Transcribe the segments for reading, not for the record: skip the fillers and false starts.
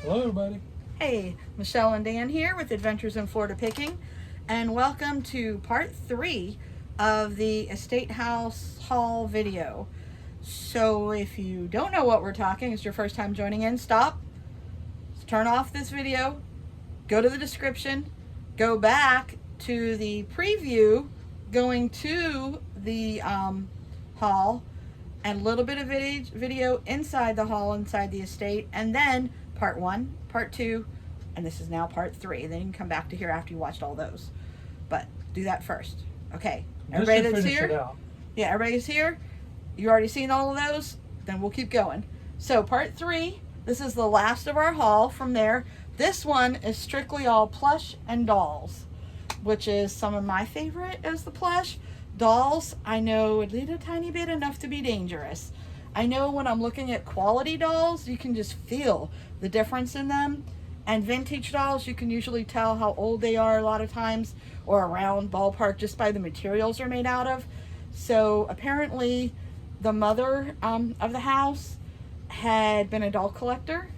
Hello, everybody. Hey, Michelle and Dan here with Adventures in Florida Picking, and welcome to part 3 of the Estate House haul video. So if you don't know what we're talking, it's your first time joining in, stop, turn off this video, go to the description, go back to the preview going to the haul, and a little bit of video inside the haul, inside the estate, and then part 1, part 2, and this is now part 3. Then you can come back to here after you watched all those. But do that first. Okay. Everybody that's here? Yeah, everybody's here. You already seen all of those? Then we'll keep going. So part 3, this is the last of our haul from there. This one is strictly all plush and dolls, which is some of my favorite is the plush. Dolls, I know a little tiny bit enough to be dangerous. I know when I'm looking at quality dolls, you can just feel the difference in them. And vintage dolls, you can usually tell how old they are a lot of times, or around ballpark, just by the materials they're made out of. So apparently the mother of the house had been a doll collector,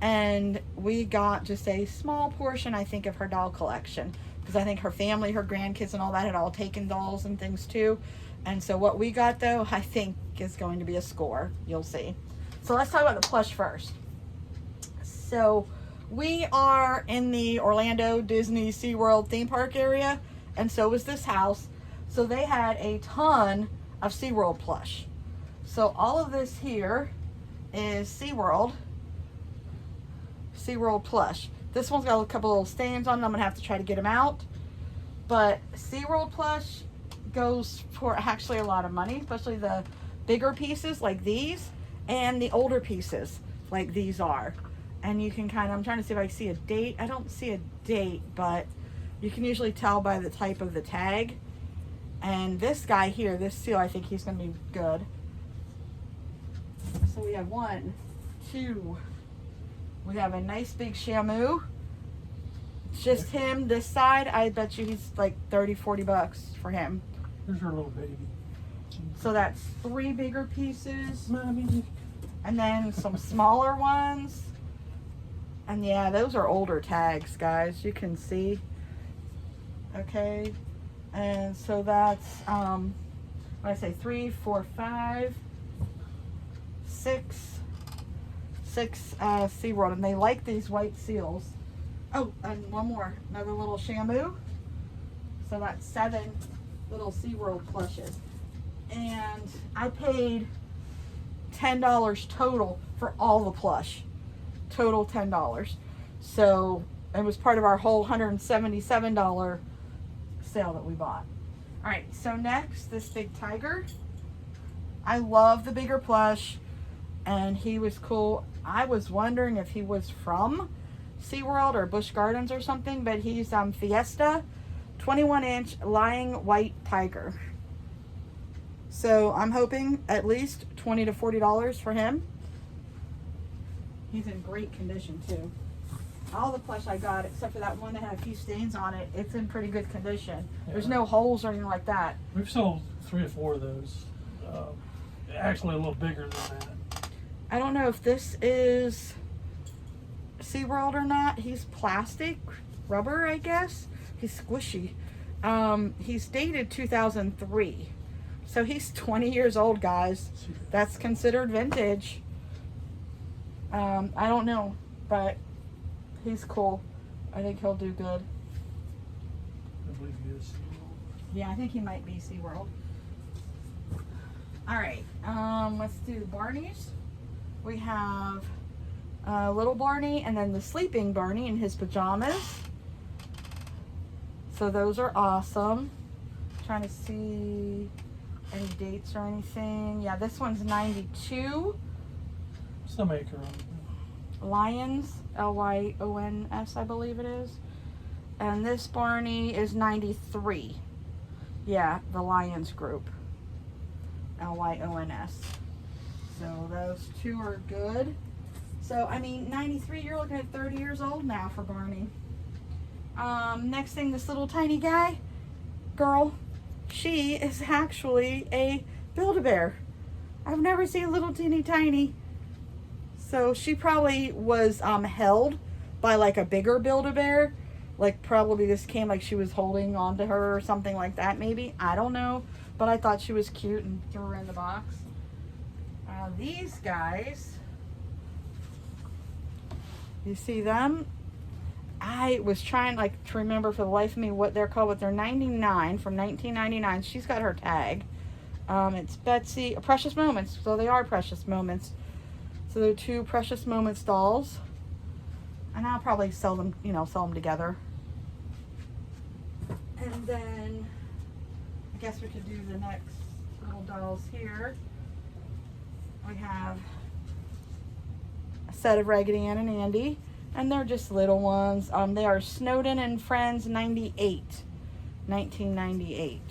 and we got just a small portion, I think, of her doll collection, because I think her family, her grandkids and all that had all taken dolls and things too. And so what we got, though, I think is going to be a score. You'll see. So let's talk about the plush first. So we are in the Orlando Disney SeaWorld theme park area, and so was this house. So they had a ton of SeaWorld plush. So all of this here is SeaWorld plush. This one's got a couple little stains on it. I'm gonna have to try to get them out. But SeaWorld plush goes for actually a lot of money, especially the bigger pieces like these and the older pieces like these are. And you can kind of, I'm trying to see if I see a date. I don't see a date, but you can usually tell by the type of the tag. And this guy here, this seal, I think he's gonna be good. So we have 1, 2, we have a nice big Shamu. Just him, this side, I bet you he's like 30, 40 bucks for him. Here's our little baby. So that's 3 bigger pieces. Mommy. And then some smaller ones. And yeah, those are older tags, guys. You can see. Okay. And so that's, what I say, 3, 4, 5, 6 SeaWorld, and they like these white seals. Oh, and one more, another little Shamu. So that's 7 little SeaWorld plushes. And I paid $10 total for all the plush. Total $10. So it was part of our whole $177 sale that we bought. All right, so next, this big tiger. I love the bigger plush, and he was cool. I was wondering if he was from SeaWorld or Busch Gardens or something, but he's Fiesta 21-inch lying white tiger. So I'm hoping at least $20 to $40 for him. He's in great condition too. All the plush I got, except for that one that had a few stains on it, it's in pretty good condition. Yeah. There's no holes or anything like that. We've sold 3 or 4 of those. Actually a little bigger than that. I don't know if this is SeaWorld or not. He's plastic, rubber, I guess. He's squishy. He's dated 2003. So he's 20 years old, guys. That's considered vintage. I don't know, but he's cool. I think he'll do good. I believe he is. Yeah, I think he might be SeaWorld. All right, let's do the Barneys. We have little Barney and then the sleeping Barney in his pajamas. So those are awesome. Trying to see any dates or anything. Yeah, this one's 92. What's the maker on it? Lyons, Lyons, I believe it is. And this Barney is 93. Yeah, the Lyons group. Lyons. So those 2 are good. So, I mean, 93, you're looking at 30 years old now for Barney. Next thing, this little tiny girl, she is actually a Build-A-Bear. I've never seen a little teeny tiny. So she probably was held by like a bigger Build-A-Bear. Like probably this came like she was holding on to her or something like that maybe. I don't know. But I thought she was cute and threw her in the box. These guys, you see them? I was trying like to remember for the life of me what they're called, but they're 99 from 1999. She's got her tag. It's Betsy, Precious Moments. So they are Precious Moments. So they're 2 Precious Moments dolls. And I'll probably sell them, sell them together. And then I guess we could do the next little dolls here. We have a set of Raggedy Ann and Andy, and they're just little ones. They are Snowden and Friends 1998.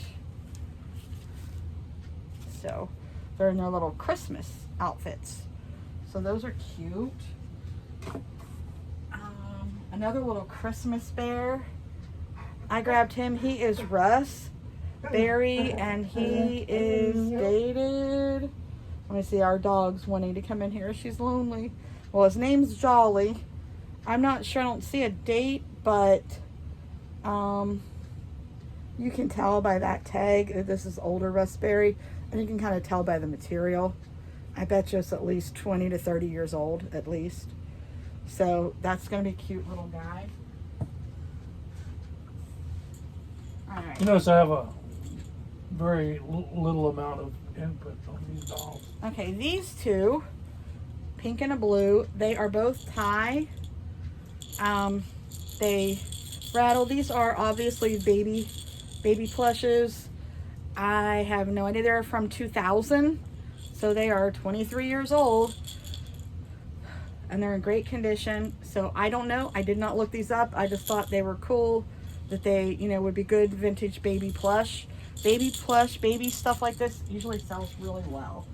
So they're in their little Christmas outfits. So those are cute. Another little Christmas bear. I grabbed him. He is Russ Berry, and he is dated. Let me see, our dog's wanting to come in here. She's lonely. Well, his name's Jolly. I'm not sure. I don't see a date, but you can tell by that tag that this is older Russ Berry, and you can kind of tell by the material. I bet you it's at least 20 to 30 years old, at least. So that's going to be a cute little guy. All right. You notice I have a very little amount of input on these dolls. Okay, these 2, pink and a blue, they are both Thai. They rattle. These are obviously baby plushes. I have no idea. They're from 2000, so they are 23 years old, and they're in great condition. So I don't know. I did not look these up. I just thought they were cool, that they, would be good vintage baby plush. Baby plush, baby stuff like this usually sells really well.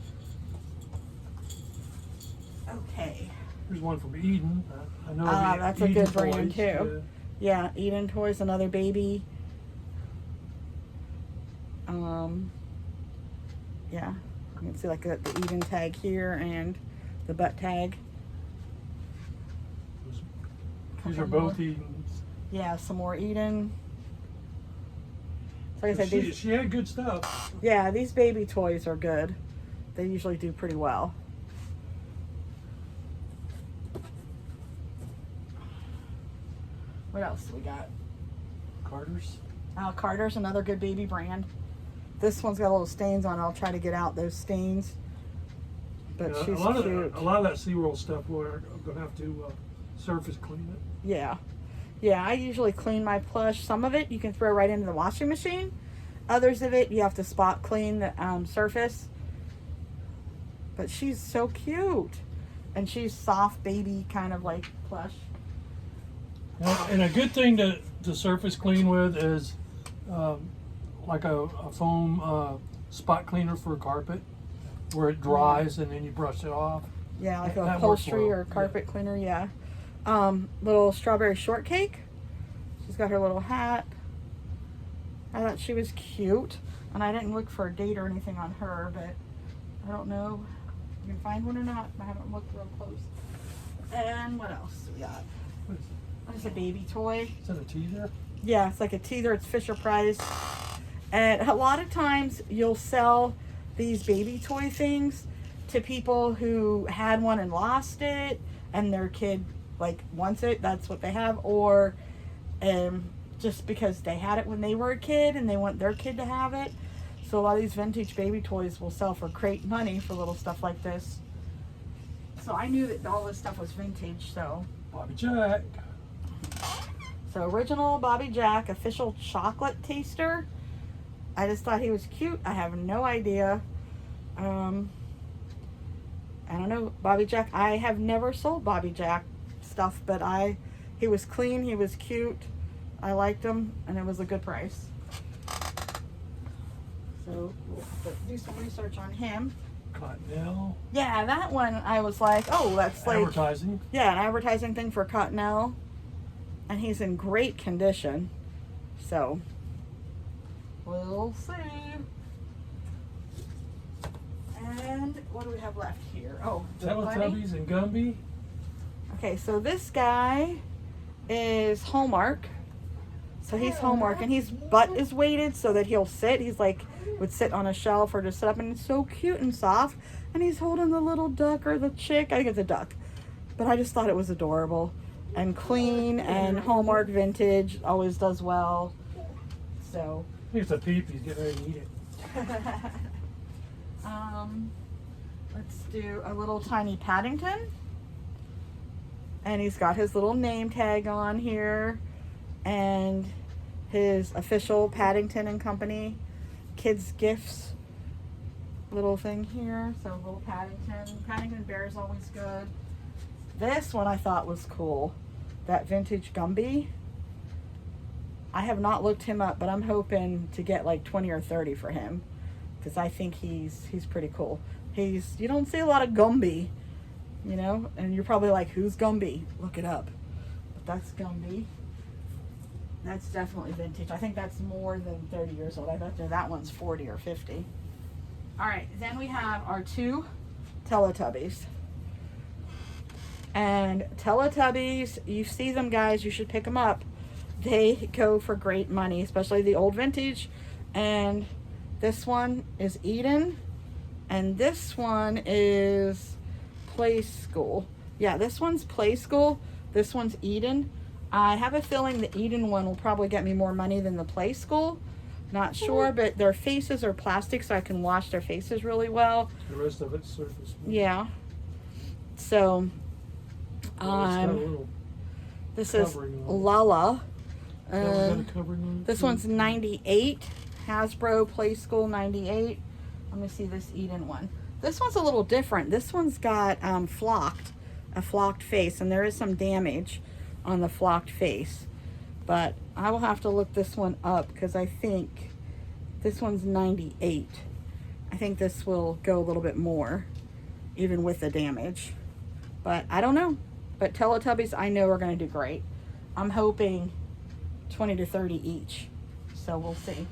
Okay. Here's one from Eden. I know that's a Eden good brand toys. too. Yeah, Eden Toys, another baby. Yeah, you can see like the Eden tag here and the butt tag. These are both Edens. Yeah, some more Eden. So like I said, She had good stuff. yeah, these baby toys are good. They usually do pretty well. What else do we got? Carter's. Carter's, another good baby brand. This one's got little stains on it. I'll try to get out those stains. But Yeah, she's a lot cute. of that SeaWorld stuff, we're going to have to surface clean it. Yeah. Yeah, I usually clean my plush. Some of it you can throw right into the washing machine. Others of it you have to spot clean the surface. But she's so cute. And she's soft baby kind of like plush. And a good thing to surface clean with is like a foam spot cleaner for a carpet, where it dries and then you brush it off. Yeah, like That a works upholstery well. or carpet cleaner, yeah. Little strawberry shortcake. She's got her little hat. I thought she was cute. And I didn't look for a date or anything on her, but I don't know if you can find one or not. I haven't looked real close. And what else do we got? It's a baby toy. Is that a teaser? Yeah, it's like a teether. It's Fisher Price. And a lot of times you'll sell these baby toy things to people who had one and lost it, and their kid like wants it. That's what they have. Or just because they had it when they were a kid and they want their kid to have it. So a lot of these vintage baby toys will sell for great money for little stuff like this. So I knew that all this stuff was vintage. So Bobby Jack. So original Bobby Jack official chocolate taster. I just thought he was cute. I have no idea. I don't know. Bobby Jack. I have never sold Bobby Jack stuff, but he was clean. He was cute. I liked him, and it was a good price. So we'll do some research on him. Cottonelle. Yeah, that one I was like, oh, that's like Advertising. yeah, an advertising thing for Cottonelle. And he's in great condition. So, we'll see. And And what do we have left here? Oh, the bunny. Teletubbies and Gumby. Okay, so this guy is Hallmark. So he's Hallmark, and his butt is weighted so that he'll sit. He's like, would sit on a shelf or just sit up, and it's so cute and soft. And he's holding the little duck or the chick. I think it's a duck. But I just thought it was adorable. And clean, and Hallmark vintage, always does well. So. Here's a peep, he's getting ready to eat it. Let's do a little tiny Paddington. And he's got his little name tag on here. And his official Paddington and Company kids gifts little thing here. So little Paddington Bear is always good. This one I thought was cool, that vintage Gumby. I have not looked him up, but I'm hoping to get like 20 or 30 for him because I think he's pretty cool. You don't see a lot of Gumby, you know, and you're probably like, who's Gumby? Look it up. But that's Gumby. That's definitely vintage. I think that's more than 30 years old. I bet that one's 40 or 50. All right, then we have our two Teletubbies. And Teletubbies, you see them, guys, you should pick them up. They go for great money, especially the old vintage. And this one is Eden, and this one is Play School. Yeah, this one's Play School. This one's Eden. I have a feeling the Eden one will probably get me more money than the Play School. Not sure, but their faces are plastic, so I can wash their faces really well. The rest of it's surface. Yeah. So, It's got a little this is covering on it. Lala. Yeah, we got a covering on it, This too. one's 98. Hasbro Play School 98. Let me see this Eden one. This one's a little different. This one's got a flocked face, and there is some damage on the flocked face. But I will have to look this one up because I think this one's 98. I think this will go a little bit more, even with the damage. But I don't know. But Teletubbies, I know are going to do great. I'm hoping 20 to 30 each. So we'll see.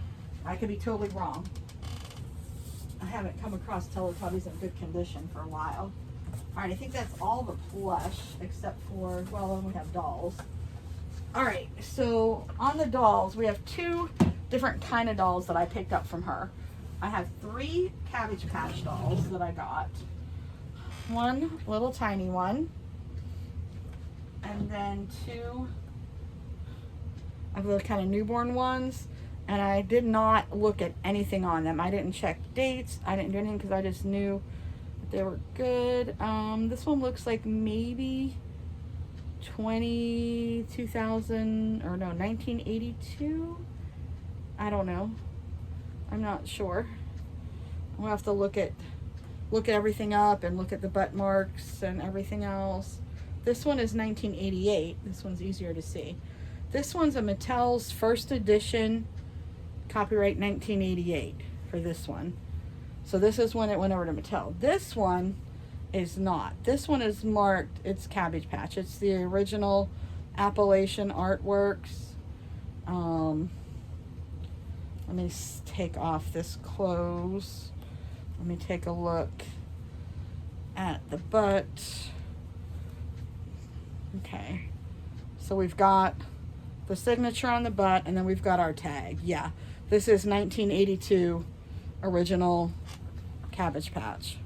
I could be totally wrong. I haven't come across Teletubbies in good condition for a while. All right, I think that's all the plush except for, well, then we have dolls. All right, so on the dolls, we have two different kind of dolls that I picked up from her. I have 3 Cabbage Patch dolls that I got. One little tiny one. And then 2 of the kind of newborn ones. And I did not look at anything on them. I didn't check dates. I didn't do anything because I just knew that they were good. This one looks like maybe 1982. I don't know. I'm not sure. We'll have to look at everything up and look at the butt marks and everything else. This one is 1988. This one's easier to see. This one's a Mattel's first edition, copyright 1988 for this one. So this is when it went over to Mattel. This one is not. This one is marked, it's Cabbage Patch. It's the original Appalachian Artworks. Let me take off this clothes. Let me take a look at the butt. Okay. So we've got the signature on the butt, and then we've got our tag. Yeah. This is 1982 original Cabbage Patch.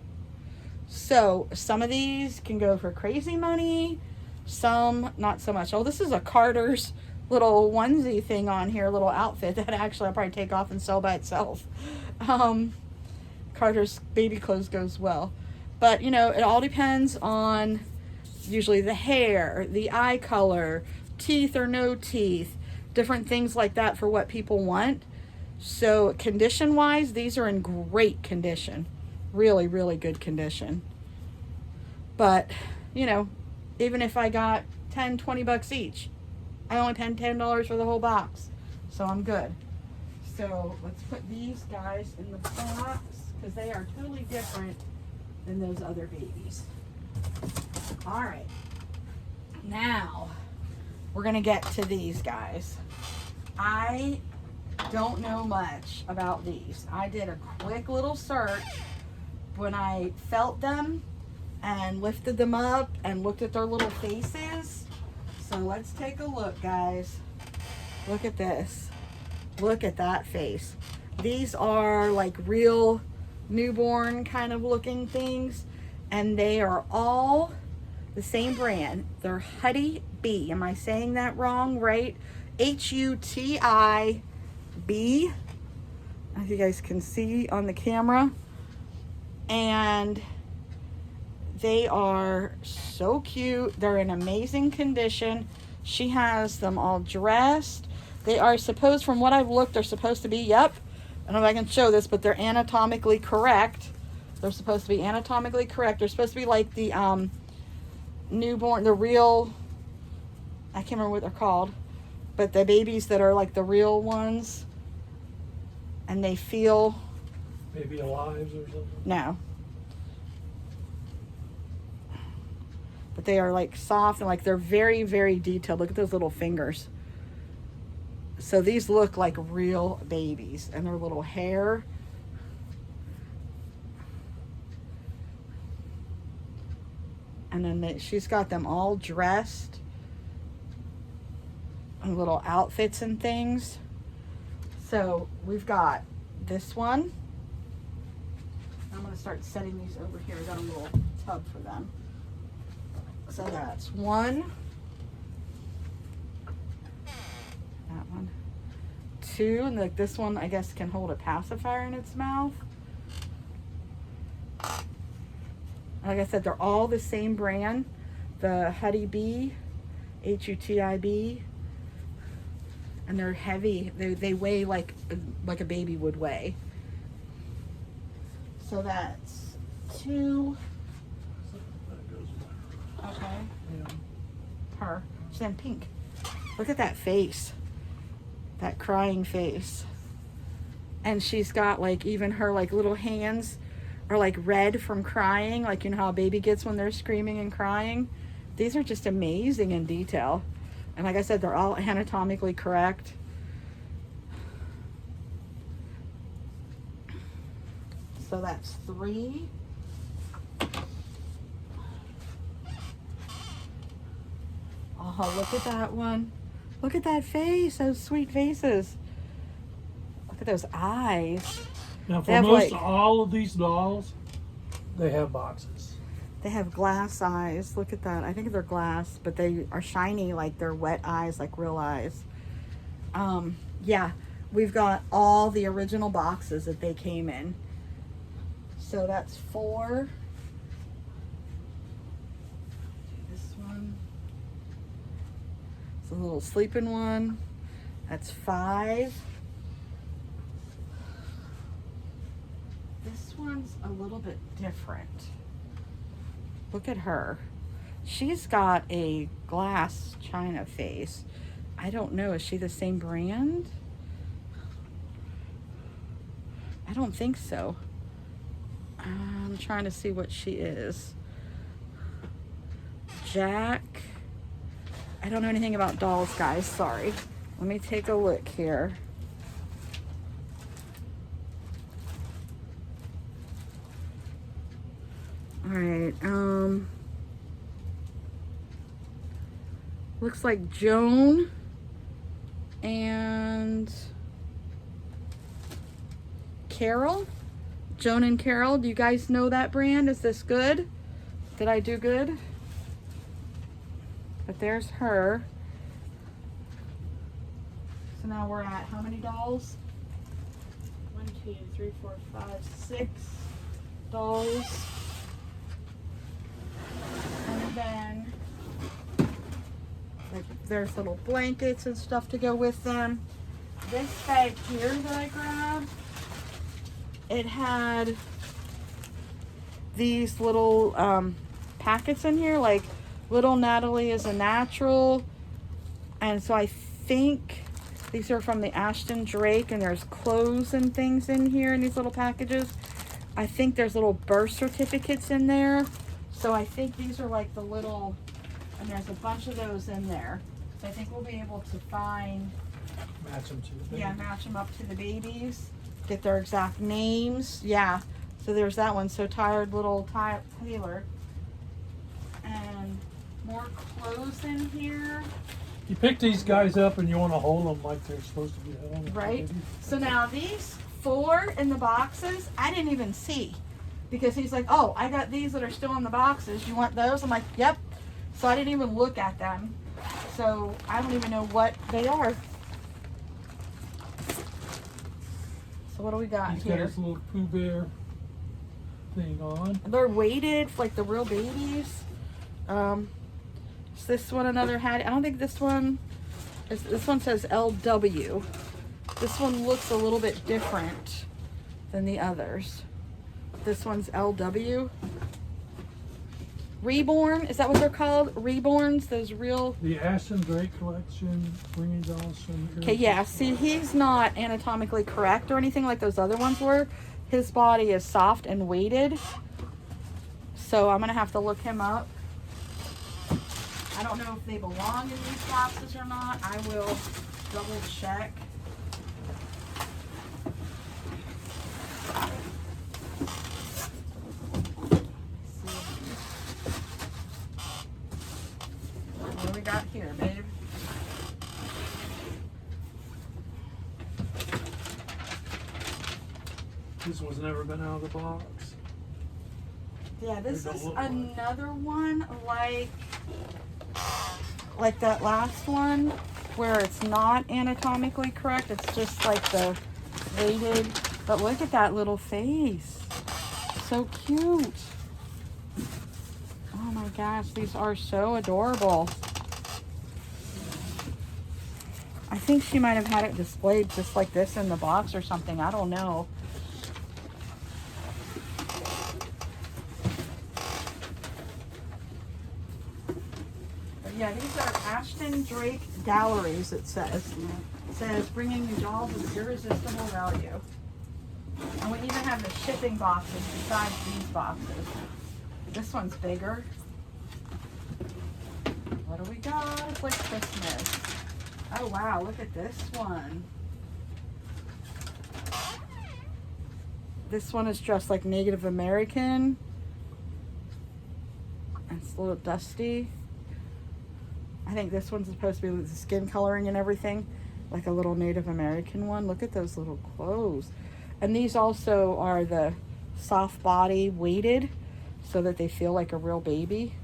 So some of these can go for crazy money, some not so much. Oh, this is a Carter's little onesie thing on here, little outfit that actually I'll probably take off and sell by itself. Carter's baby clothes goes well. But, you know, it all depends on usually the hair, the eye color, teeth or no teeth, different things like that for what people want. So condition-wise, these are in great condition. Really, really good condition. But, you know, even if I got 10, 20 bucks each, I only paid $10 for the whole box. So I'm good. So let's put these guys in the box because they are totally different than those other babies. All right. Now, we're going to get to these guys. I don't know much about these. I did a quick little search when I felt them and lifted them up and looked at their little faces. So let's take a look, guys. Look at this. Look at that face. These are like real newborn kind of looking things, and they are all the same brand. They're Huddy B. Am I saying that wrong? Right? Hutib. As you guys can see on the camera. And they are so cute. They're in amazing condition. She has them all dressed. They are supposed, from what I've looked, they're supposed to be, yep, I don't know if I can show this, but they're anatomically correct. They're supposed to be anatomically correct. They're supposed to be like the newborn, the real, I can't remember what they're called, but the babies that are like the real ones. And they feel, Baby Alives or something. no. But they are like soft and like they're very, very detailed. Look at those little fingers. So these look like real babies, and their little hair. And then she's got them all dressed in little outfits and things. So we've got this one. I'm going to start setting these over here. I got a little tub for them. So that's one. That one. Two, and like this one I guess can hold a pacifier in its mouth. Like I said, they're all the same brand. The Huddy B, Hutib, and they're heavy. They weigh like a baby would weigh. So that's two. Okay. Yeah. Her. She's in pink. Look at that face. That crying face. And she's got like even her like little hands are like red from crying, like you know how a baby gets when they're screaming and crying. These are just amazing in detail. And like I said, they're all anatomically correct. So that's three. Oh, look at that one. Look at that face, those sweet faces. Look at those eyes. Now, They for have, most like- all of these dolls, they have boxes. They have glass eyes. Look at that. I think they're glass, but they are shiny like they're wet eyes, like real eyes. Yeah, we've got all the original boxes that they came in. So that's four. This one. It's a little sleeping one. That's five. This one's a little bit different. Look at her. She's got a glass china face. I don't know, is she the same brand? I don't think so. I'm trying to see what she is. Jack. I don't know anything about dolls, guys, sorry. Let me take a look here. All right, looks like Joan and Carol. Joan and Carol, do you guys know that brand? Is this good? Did I do good? But there's her. So now we're at how many dolls? 1, 2, 3, 4, 5, 6 dolls. And then like there's little blankets and stuff to go with them. This bag here that I grabbed, it had these little packets in here, like little Natalie is a natural. And so I think these are from the Ashton Drake, and there's clothes and things in here in these little packages. I think there's little birth certificates in there. So I think these are like the little, and there's a bunch of those in there. So I think we'll be able to find, Match them to the baby. yeah, match them up to the babies, get their exact names. Yeah, so So there's that one. So tired little Taylor. And more clothes in here. You pick these guys up and you want to hold them like they're supposed to be held. Right. So now these 4 in the boxes, I didn't even see. Because he's like, oh, I got these that are still in the boxes. You want those? I'm like, yep. So I didn't even look at them. So I don't even know what they are. So what do we got He's here? got his little Pooh Bear thing on. They're weighted like the real babies. Is this one another hat? I don't think this one is. This one says LW. This one looks a little bit different than the others. This one's LW. Reborn, is that what they're called? Reborns, those real. The Ashton Drake collection, Bringing Dawson. Okay, yeah. See, he's not anatomically correct or anything like those other ones were. His body is soft and weighted. So I'm gonna have to look him up. I don't know if they belong in these boxes or not. I will double check. What do we got here, babe? This one's never been out of the box. Yeah, this They don't is look like- another one like that last one where it's not anatomically correct. It's just like the weighted. But look at that little face. So cute. Oh my gosh, these are so adorable. I think she might have had it displayed just like this in the box or something. I don't know. But yeah, these are Ashton Drake Galleries, it says. It says, bringing you dolls with irresistible value. And we even have the shipping boxes besides these boxes. This one's bigger. What do we got? It's like Christmas. Oh wow, look at this one. This one is dressed like Native American. It's a little dusty. I think this one's supposed to be with the skin coloring and everything, like a little Native American one. Look at those little clothes. And these also are the soft body weighted so that they feel like a real baby.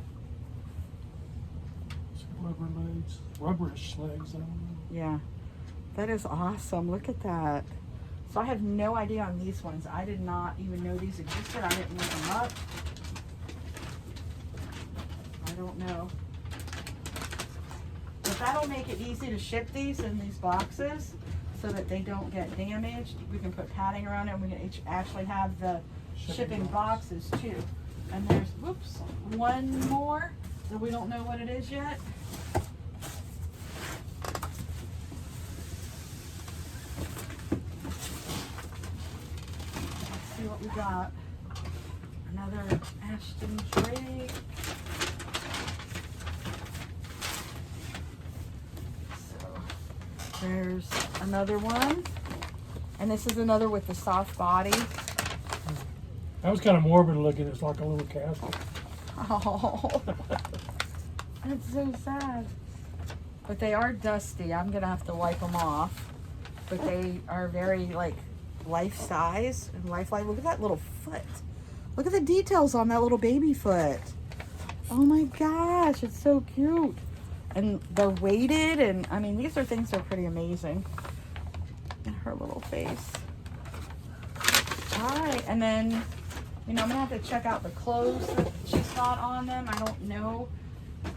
Rubber legs, rubberish legs. I don't know. Yeah, that is awesome. Look at that. So I have no idea on these ones. I did not even know these existed. I didn't look them up. I don't know. But that'll make it easy to ship these in these boxes so that they don't get damaged. We can put padding around it, and we can actually have the shipping boxes too. And there's, whoops, one more that we don't know what it is yet. Let's see what we got. Another Ashton Drake. So there's another one. And this is another with the soft body. That was kind of morbid looking. It's like a little castle. Oh, that's so sad. But they are dusty. I'm gonna have to wipe them off. But they are very like life size and lifelike. Look at that little foot. Look at the details on that little baby foot. Oh my gosh, it's so cute. And they're weighted, and I mean, these are things that are pretty amazing. And her little face. All right, and then, you know, I'm gonna have to check out the clothes that she's got on them. I don't know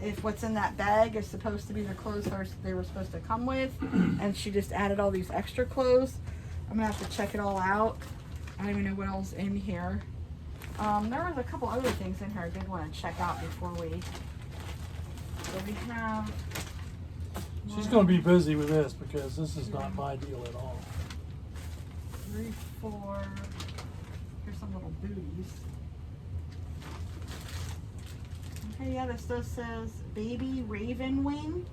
if what's in that bag is supposed to be the clothes they were supposed to come with, and she just added all these extra clothes. I'm gonna have to check it all out. I don't even know what else in here. There was a couple other things in here I did want to check out before we. So we have. She's going to be busy with this because this is not my deal at all. 3, 4. Here's some little booties. Okay, yeah, this does says baby raven wing.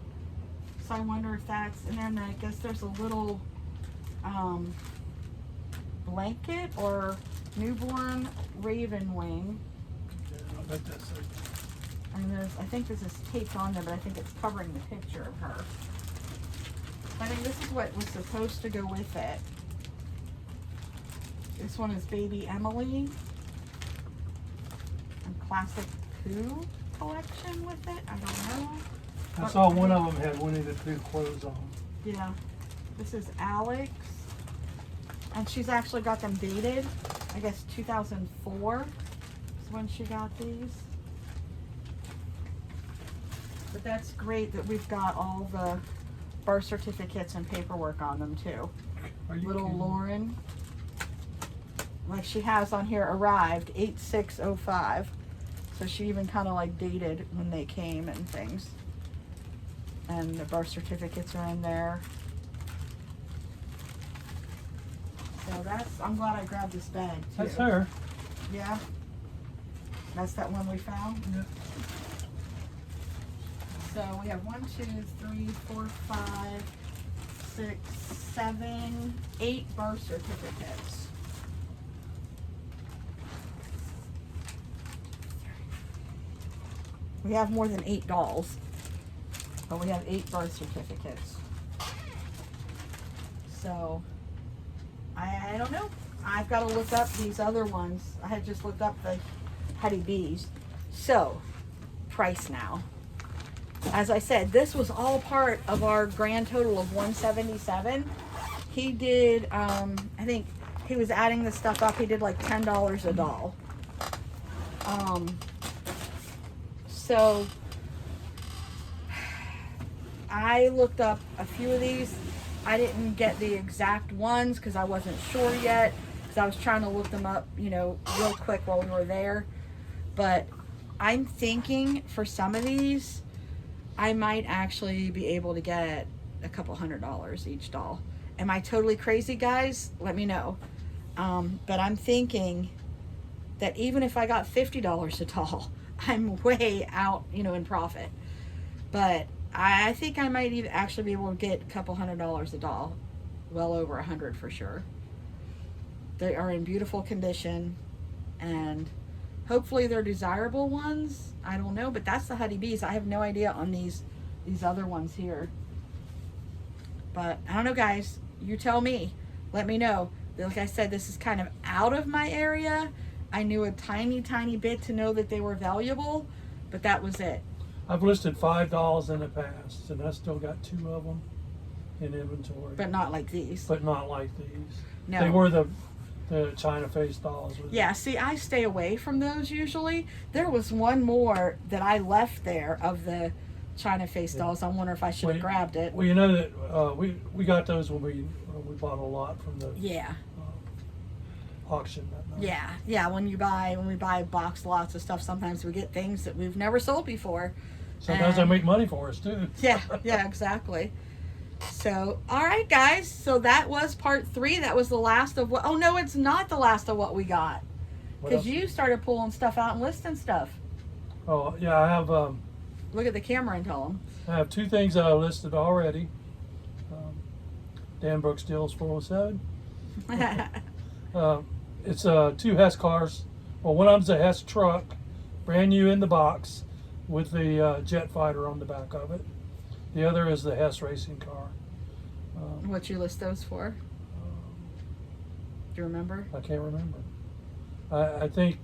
So I wonder if that's, and then I guess there's a little blanket or newborn raven wing. Yeah, I bet that's it. And there's, I think this is taped on there, but I think it's covering the picture of her. I think this is what was supposed to go with it. This one is Baby Emily. And Classic Pooh collection with it. I don't know. I saw one of them had Winnie the Pooh clothes on. Yeah. This is Alex. And she's actually got them dated. I guess 2004 is when she got these. But that's great that we've got all the birth certificates and paperwork on them too. Are you Little kidding? Lauren, like she has on here, arrived 8605. So she even kind of like dated when they came and things. And the birth certificates are in there. So that's, I'm glad I grabbed this bag too. That's her. Yeah. That's that one we found. Yeah. So we have 1, 2, 3, 4, 5, 6, 7, 8 birth certificates. We have more than 8 dolls, but we have 8 birth certificates. So I don't know. I've got to look up these other ones. I had just looked up the Hattie B's. So price now. As I said, this was all part of our grand total of 177. He did, I think he was adding the stuff up. He did like $10 a doll. So I looked up a few of these. I didn't get the exact ones because I wasn't sure yet. Because I was trying to look them up, you know, real quick while we were there. But I'm thinking for some of these, I might actually be able to get a couple $100 each doll. Am I totally crazy, guys? Let me know. But I'm thinking that even if I got $50 a doll, I'm way out, you know, in profit. But I think I might even actually be able to get a couple $100 a doll. Well over 100 for sure. They are in beautiful condition, and hopefully they're desirable ones. I don't know, but that's the Hattie B's. I have no idea on these other ones here. But I don't know, guys. You tell me. Let me know. Like I said, this is kind of out of my area. I knew a tiny, tiny bit to know that they were valuable, but that was it. I've listed $5 in the past, and I still got 2 of them in inventory. But not like these. But not like these. No. They were the China face dolls. With Yeah, see, I stay away from those usually. There was one more that I left there of the China face dolls. I wonder if I should have grabbed it. Well, you know that we got those when we bought a lot from the Yeah. auction that night. Yeah. When we buy box lots of stuff, sometimes we get things that we've never sold before. Sometimes they And- make money for us too. Yeah, exactly. So, all right, guys. So that was part 3. That was the last of what. Oh no, it's not the last of what we got. What Because else? you started pulling stuff out and listing stuff. Oh yeah, I have Look at the camera and tell I have 2 things that I listed already. Dan Brooks Deals 407. them. It's 2 Hess cars. Well, one of them's a Hess truck, brand new in the box, with the jet fighter on the back of it. The other is the Hess racing car. What you list those for? Do you remember? I can't remember. I think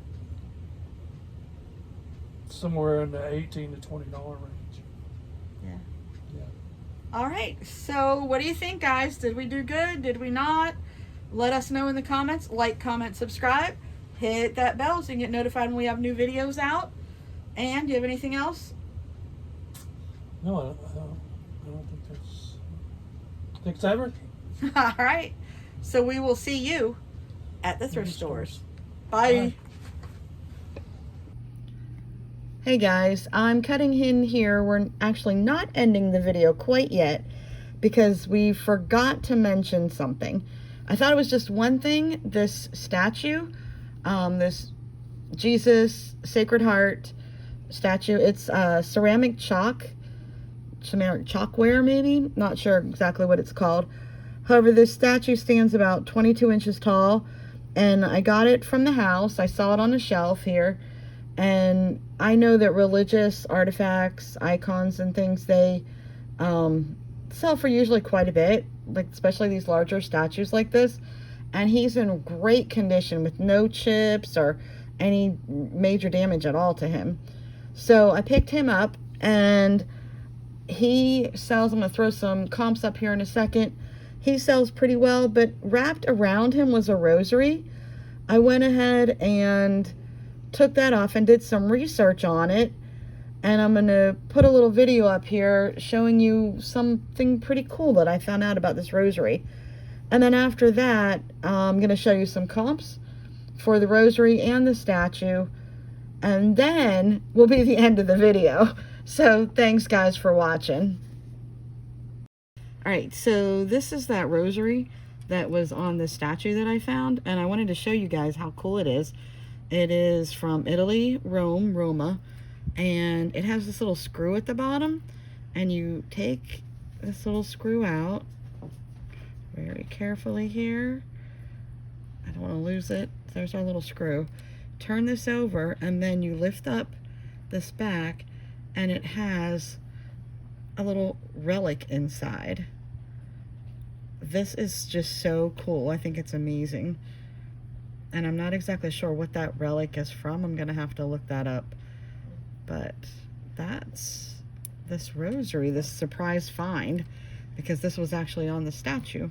somewhere in the $18 to $20 range. Yeah. Yeah. All right. So, what do you think, guys? Did we do good? Did we not? Let us know in the comments. Like, comment, subscribe. Hit that bell so you can get notified when we have new videos out. And do you have anything else? No, I don't think that's. I think it's everything. All right. So we will see you at the thrift stores. Bye. Bye. Hey guys, I'm cutting in here. We're actually not ending the video quite yet because we forgot to mention something. I thought it was just one thing, this statue, this Jesus Sacred Heart statue. It's ceramic chalkware maybe, not sure exactly what it's called. However, this statue stands about 22 inches tall, and I got it from the house. I saw it on the shelf here, and I know that religious artifacts, icons, and things, they sell for usually quite a bit, like especially these larger statues like this. And he's in great condition with no chips or any major damage at all to him. So I picked him up, and he sells, I'm going to throw some comps up here in a second. He sells pretty well, but wrapped around him was a rosary. I went ahead and took that off and did some research on it. And I'm going to put a little video up here showing you something pretty cool that I found out about this rosary. And then after that, I'm going to show you some comps for the rosary and the statue. And then will be the end of the video. So thanks guys for watching. Alright, so this is that rosary that was on the statue that I found. And I wanted to show you guys how cool it is. It is from Italy, Rome, Roma. And it has this little screw at the bottom. And you take this little screw out very carefully here. I don't want to lose it. There's our little screw. Turn this over, and then you lift up this back, and it has a little relic inside. This is just so cool. I think it's amazing. And I'm not exactly sure what that relic is from. I'm going to have to look that up. But that's this rosary, this surprise find, because this was actually on the statue.